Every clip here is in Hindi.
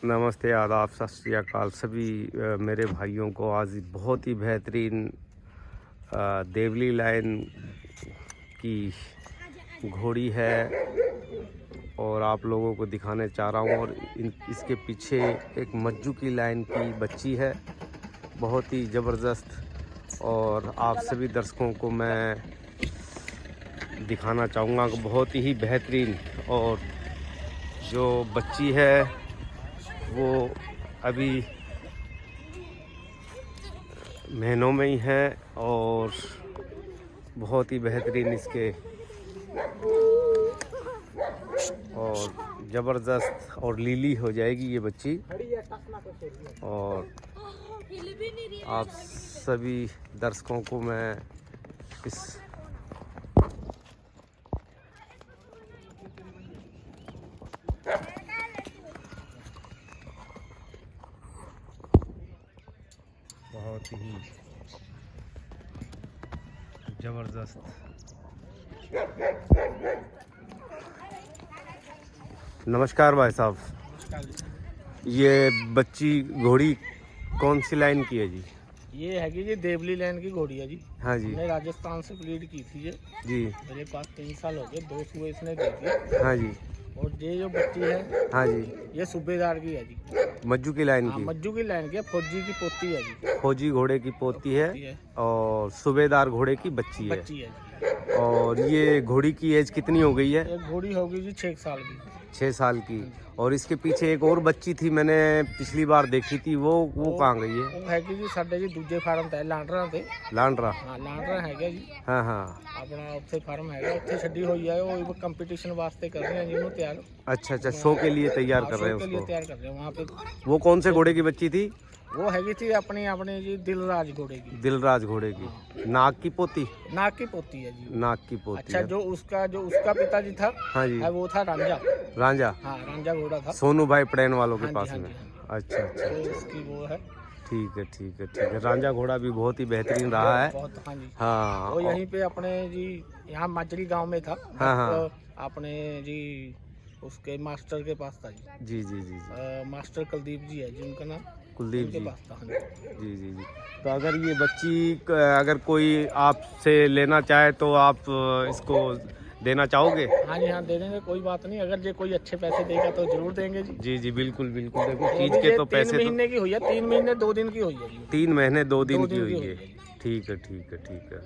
नमस्ते, आदाब, सत श्री अकाल सभी मेरे भाइयों को। आज बहुत ही बेहतरीन देवली लाइन की घोड़ी है और आप लोगों को दिखाने चाह रहा हूँ। और इसके पीछे एक मज्जू की लाइन की बच्ची है, बहुत ही ज़बरदस्त। और आप सभी दर्शकों को मैं दिखाना चाहूँगा कि बहुत ही बेहतरीन। और जो बच्ची है वो अभी महीनों में ही है और बहुत ही बेहतरीन इसके और ज़बरदस्त और लीली हो जाएगी ये बच्ची। और आप सभी दर्शकों को मैं इस बहुत ही ज़बरदस्त नमस्कार भाई साहब। ये बच्ची घोड़ी कौन सी लाइन की है जी? ये है कि जी देवली लाइन की घोड़ी है जी। हाँ जी। मैंने राजस्थान से ब्रीड की थी ये जी। मेरे पास 3 साल हो गए, 2 सुबह इसने दे दिए। हाँ जी। और ये जो बच्ची है, हाँ जी, ये सूबेदार की है जी। मज्जू की लाइन की। मज्जू की लाइन की है, फौजी की पोती है जी। फौजी घोड़े की पोती है और सूबेदार घोड़े की बच्ची है। जी। और ये घोड़ी की एज कितनी हो गई है? एक घोड़ी होगी जी 6 साल की। 6 साल की। और इसके पीछे एक और बच्ची थी, मैंने पिछली बार देखी थी, वो कहाँ गई है? वो है कि जी साडे जी दूजे फार्म ते लांडरा ते। लांडरा? हाँ लांडरा है क्या जी। हाँ हाँ। अपना उत्थे फार्म है, उत्थे छड़ी हुई है। वो कंपटीशन वास्ते कर रहे हैं जी उन्हें तैयार। अच्छा अच्छा, शो के लिए तैयार कर रहे हैं शो के लिए उसको। तैयार कर रहे हैं वहाँ पे। वो कौन से घोड़े की बच्ची थी? वो हैगी थी अपनी अपनी जी दिलराज घोड़े की। दिलराज घोड़े की। नाग की पोती? नाग की पोती है जी। नाग की पोती। अच्छा, जो उसका पिताजी था, हाँ जी, वो था रांझा। रांझा? हाँ, रांझा घोड़ा था सोनू भाई पड़ैन वालों के हाँ पास जी, में। हाँ अच्छा अच्छा, तो उसकी वो है। ठीक है ठीक है ठीक है। रांझा घोड़ा भी बहुत ही बेहतरीन रहा है। बहुत। हाँ जी। हाँ। वो यहीं पे अपने जी यहाँ माजरी गांव में था। हाँ हाँ। अपने जी उसके मास्टर के पास था जी। जी जी जी जी। मास्टर कुलदीप जी है जी उनका नाम। कुलदीप उनके जी। पास था। हाँ जी जी जी। तो अगर ये बच्ची अगर कोई आपसे लेना चाहे तो आप इसको देना चाहोगे? हाँ जी, हाँ दे देंगे, कोई बात नहीं। अगर ये कोई अच्छे पैसे देगा तो जरूर देंगे जी। जी जी, बिल्कुल बिल्कुल। देखो तो चीज अभी के ये तो 3 पैसे महीने की हुई है, 3 महीने 2 दिन की हुई है जी। 3 महीने 2 दिन की हुई हुई है। है। ठीक है ठीक है ठीक है।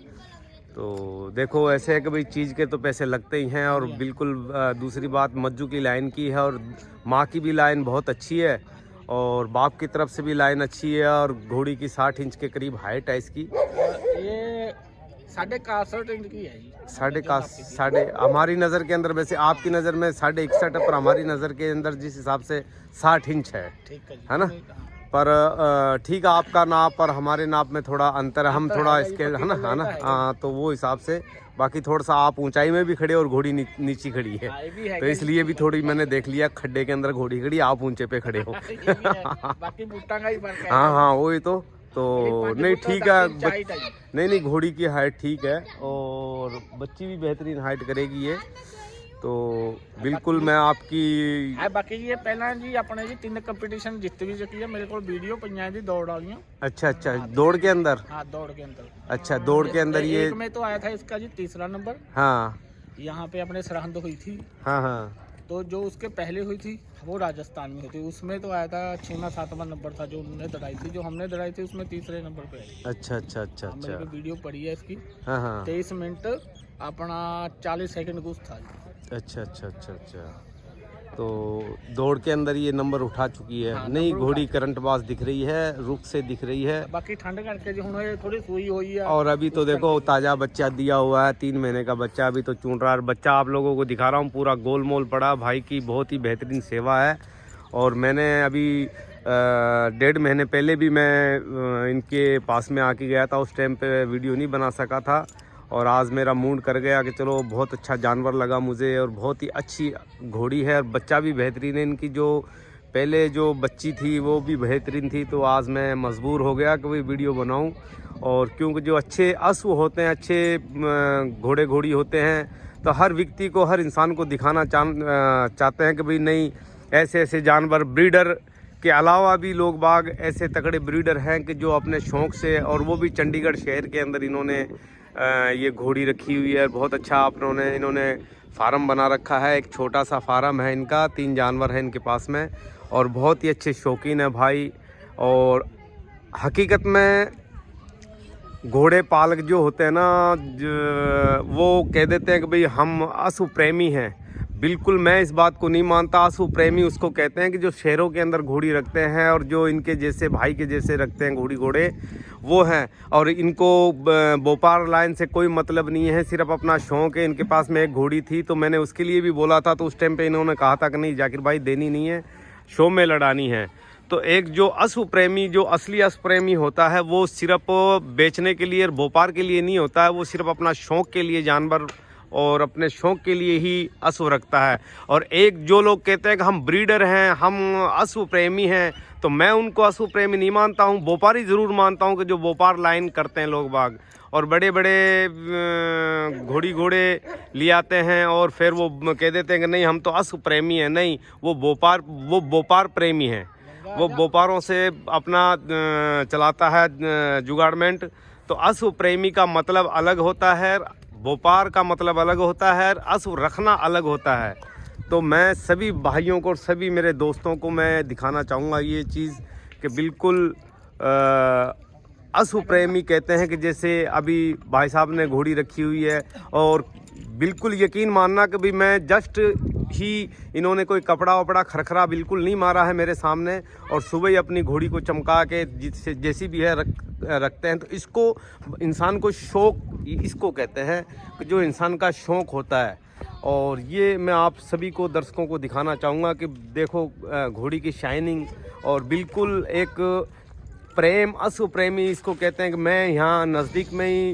तो देखो ऐसे है कि भाई चीज़ के तो पैसे लगते ही हैं। और बिल्कुल दूसरी बात मज्जू की लाइन की है और माँ की भी लाइन बहुत अच्छी है और बाप की तरफ से भी लाइन अच्छी है। और घोड़ी की 60 इंच के करीब हाइट है इसकी। ये 61.5 इंच की है जी। साढ़े हमारी नज़र के अंदर, वैसे आपकी नज़र में 61.5 है, पर हमारी नज़र के अंदर जिस हिसाब से 60 इंच है, ठीक है ना? पर ठीक है, आपका नाप और हमारे नाप में थोड़ा अंतर है। हम थोड़ा स्केल है ना हाँ, तो वो हिसाब से। बाकी थोड़ा सा आप ऊंचाई में भी खड़े और घोड़ी नीची खड़ी है, तो इसलिए भी थोड़ी मैंने देख लिया खड्डे के अंदर घोड़ी खड़ी, आप ऊंचे पे खड़े हो। बाकी बूटा का ही फर्क है। हाँ हाँ, वही तो नहीं ठीक है। नहीं घोड़ी की हाइट ठीक है और बच्ची भी बेहतरीन हाइट करेगी ये, तो बिल्कुल मैं आपकी। बाकी ये पहला जी अपने जी 3 कंपटीशन जित भी चुकी है। मेरे को वीडियो पईयां जी दौड़ वाली। अच्छा अच्छा, दौड़ के अंदर? हाँ, दौड़ के अंदर। अच्छा, दौड़ के अंदर ये एक में तो आया था इसका जी 3रा नंबर। हाँ, यहाँ पे अपने सरहद हुई थी। हाँ हाँ। तो जो उसके पहले हुई थी वो राजस्थान में हुई थी, उसमें तो आया था 6वां 7वां नंबर था जो उन्होंने दौड़ाई थी। जो हमने दौड़ाई थी उसमें 3रे नंबर पे आई। अच्छा अच्छा अच्छा अच्छा। मेरे को वीडियो पड़ी है इसकी। हाँ हाँ। 23 मिनट अपना 40 सेकंड कुछ था। अच्छा अच्छा अच्छा अच्छा। तो दौड़ के अंदर ये नंबर उठा चुकी है। हाँ, नहीं घोड़ी करंट बाज दिख रही है, रुख से दिख रही है। बाकी ठंड करके जो हुणे थोड़ी सुई हुई है। और अभी तो देखो ताज़ा बच्चा दिया हुआ है, 3 महीने का बच्चा अभी तो चूंट रहा है। बच्चा आप लोगों को दिखा रहा हूँ, पूरा गोल मोल पड़ा। भाई की बहुत ही बेहतरीन सेवा है। और मैंने अभी 1.5 महीने पहले भी मैं इनके पास में आके गया था, उस टाइम पे वीडियो नहीं बना सका था। और आज मेरा मूड कर गया कि चलो, बहुत अच्छा जानवर लगा मुझे और बहुत ही अच्छी घोड़ी है और बच्चा भी बेहतरीन है। इनकी जो पहले जो बच्ची थी वो भी बेहतरीन थी, तो आज मैं मजबूर हो गया कि भाई वीडियो बनाऊं। और क्योंकि जो अच्छे अश्व होते हैं, अच्छे घोड़े घोड़ी होते हैं, तो हर व्यक्ति को, हर इंसान को दिखाना चाहते हैं कि भाई नहीं, ऐसे ऐसे जानवर ब्रीडर के अलावा भी लोग बाग ऐसे तगड़े ब्रीडर हैं कि जो अपने शौक़ से, और वो भी चंडीगढ़ शहर के अंदर इन्होंने ये घोड़ी रखी हुई है। बहुत अच्छा इन्होंने फार्म बना रखा है। एक छोटा सा फार्म है इनका, 3 जानवर हैं इनके पास में, और बहुत ही अच्छे शौकीन है भाई। और हकीकत में घोड़े पालक जो होते हैं ना, वो कह देते हैं कि भाई हम अश्व प्रेमी हैं। बिल्कुल मैं इस बात को नहीं मानता। अश्व प्रेमी उसको कहते हैं कि जो शहरों के अंदर घोड़ी रखते हैं और जो इनके जैसे भाई के जैसे रखते हैं घोड़े वो हैं। और इनको भोपाल लाइन से कोई मतलब नहीं है, सिर्फ अपना शौक़ है। इनके पास में एक घोड़ी थी तो मैंने उसके लिए भी बोला था, तो उस टाइम पे इन्होंने कहा था कि नहीं जाकिर भाई देनी नहीं है, शो में लड़ानी है। तो एक जो अश्व प्रेमी, जो असली अश्व प्रेमी होता है, वो सिर्फ बेचने के लिए और व्यापार के लिए नहीं होता है, वो सिर्फ अपना शौक़ के लिए जानवर और अपने शौक़ के लिए ही अश्व रखता है। और एक जो लोग कहते हैं कि हम ब्रीडर हैं, हम अश्व प्रेमी हैं, तो मैं उनको अश्व प्रेमी नहीं मानता हूँ, व्यापारी ज़रूर मानता हूँ कि जो व्यापार लाइन करते हैं लोग बाग और बड़े बड़े घोड़े ले आते हैं और फिर वो कह देते हैं कि नहीं हम तो अश्व प्रेमी हैं। नहीं, वो व्यापार प्रेमी हैं, वो व्यापारों से अपना चलाता है जुगाड़मेंट। तो अश्व प्रेमी का मतलब अलग होता है, व्यापार का मतलब अलग होता है, अश्व रखना अलग होता है। तो मैं सभी भाइयों को और सभी मेरे दोस्तों को मैं दिखाना चाहूँगा ये चीज़ कि बिल्कुल अश्व प्रेमी कहते हैं कि जैसे अभी भाई साहब ने घोड़ी रखी हुई है, और बिल्कुल यकीन मानना कि भाई मैं जस्ट ही इन्होंने कोई कपड़ा वपड़ा खरखरा बिल्कुल नहीं मारा है मेरे सामने, और सुबह ही अपनी घोड़ी को चमका के जैसी भी है रखते हैं। तो इसको इंसान को शौक़ इसको कहते हैं कि जो इंसान का शौक़ होता है। और ये मैं आप सभी को दर्शकों को दिखाना चाहूँगा कि देखो घोड़ी की शाइनिंग, और बिल्कुल एक प्रेम, अश्व प्रेमी इसको कहते हैं कि मैं यहाँ नज़दीक में ही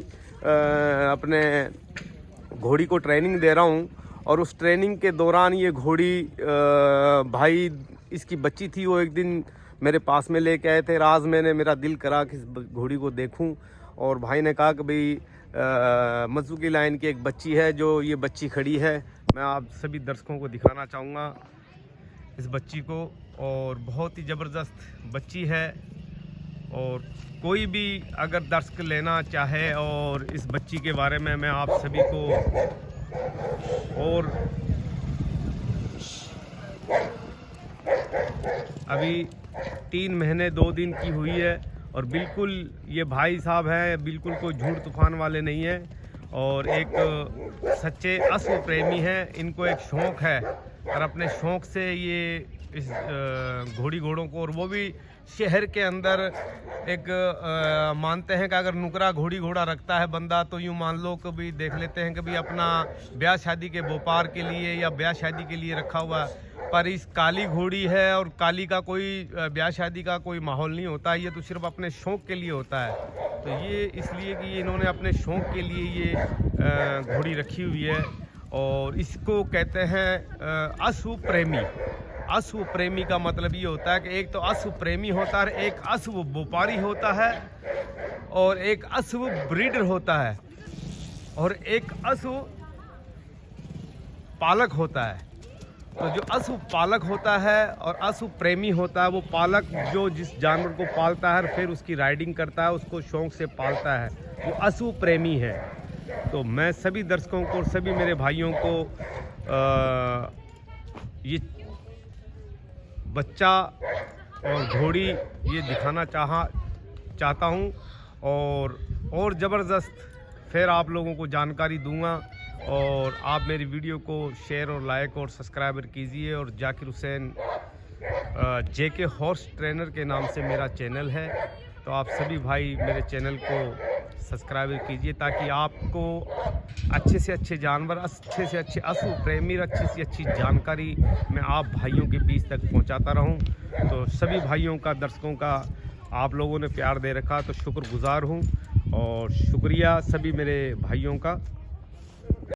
अपने घोड़ी को ट्रेनिंग दे रहा हूँ। और उस ट्रेनिंग के दौरान ये घोड़ी भाई इसकी बच्ची थी, वो एक दिन मेरे पास में लेके आए थे। राज मेरा दिल करा कि इस घोड़ी को देखूं, और भाई ने कहा कि भाई मज्जू की लाइन की एक बच्ची है, जो ये बच्ची खड़ी है। मैं आप सभी दर्शकों को दिखाना चाहूँगा इस बच्ची को, और बहुत ही ज़बरदस्त बच्ची है। और कोई भी अगर दर्शक लेना चाहे और इस बच्ची के बारे में मैं आप सभी को और अभी 3 महीने 2 दिन की हुई है, और बिल्कुल ये भाई साहब हैं, बिल्कुल कोई झूठ तूफान वाले नहीं है, और एक सच्चे अश्व प्रेमी हैं। इनको एक शौक़ है और अपने शौक़ से ये इस घोड़ों को, और वो भी शहर के अंदर एक मानते हैं कि अगर नुकरा घोड़ा रखता है बंदा, तो यूँ मान लो कि भी देख लेते हैं कि भी अपना ब्याह शादी के व्यापार के लिए या ब्याह शादी के लिए रखा हुआ। पर इस काली घोड़ी है, और काली का कोई ब्याह शादी का कोई माहौल नहीं होता, ये तो सिर्फ अपने शौक़ के लिए होता है। तो ये इसलिए कि इन्होंने अपने शौक़ के लिए ये घोड़ी रखी हुई है, और इसको कहते हैं अश्व प्रेमी। अश्व प्रेमी का मतलब ये होता है कि एक तो अश्व प्रेमी होता है, एक अश्व व्यापारी होता है, और एक अश्व ब्रीडर होता है, और एक अश्व पालक होता है। तो जो अश्व पालक होता है और अश्व प्रेमी होता है, वो पालक जो जिस जानवर को पालता है फिर उसकी राइडिंग करता है, उसको शौक़ से पालता है, वो अश्व प्रेमी है। तो मैं सभी दर्शकों को और सभी मेरे भाइयों को ये बच्चा और घोड़ी ये दिखाना चाहता हूँ, और ज़बरदस्त फिर आप लोगों को जानकारी दूंगा। और आप मेरी वीडियो को शेयर और लाइक और सब्सक्राइबर कीजिए। और जाकिर हुसैन जेके हॉर्स ट्रेनर के नाम से मेरा चैनल है, तो आप सभी भाई मेरे चैनल को सब्सक्राइब कीजिए, ताकि आपको अच्छे से अच्छे जानवर, अच्छे से अच्छे अश्व प्रेमी, अच्छी से अच्छी जानकारी मैं आप भाइयों के बीच तक पहुंचाता रहूं। तो सभी भाइयों का, दर्शकों का आप लोगों ने प्यार दे रखा, तो शुक्रगुजार हूं, और शुक्रिया सभी मेरे भाइयों का।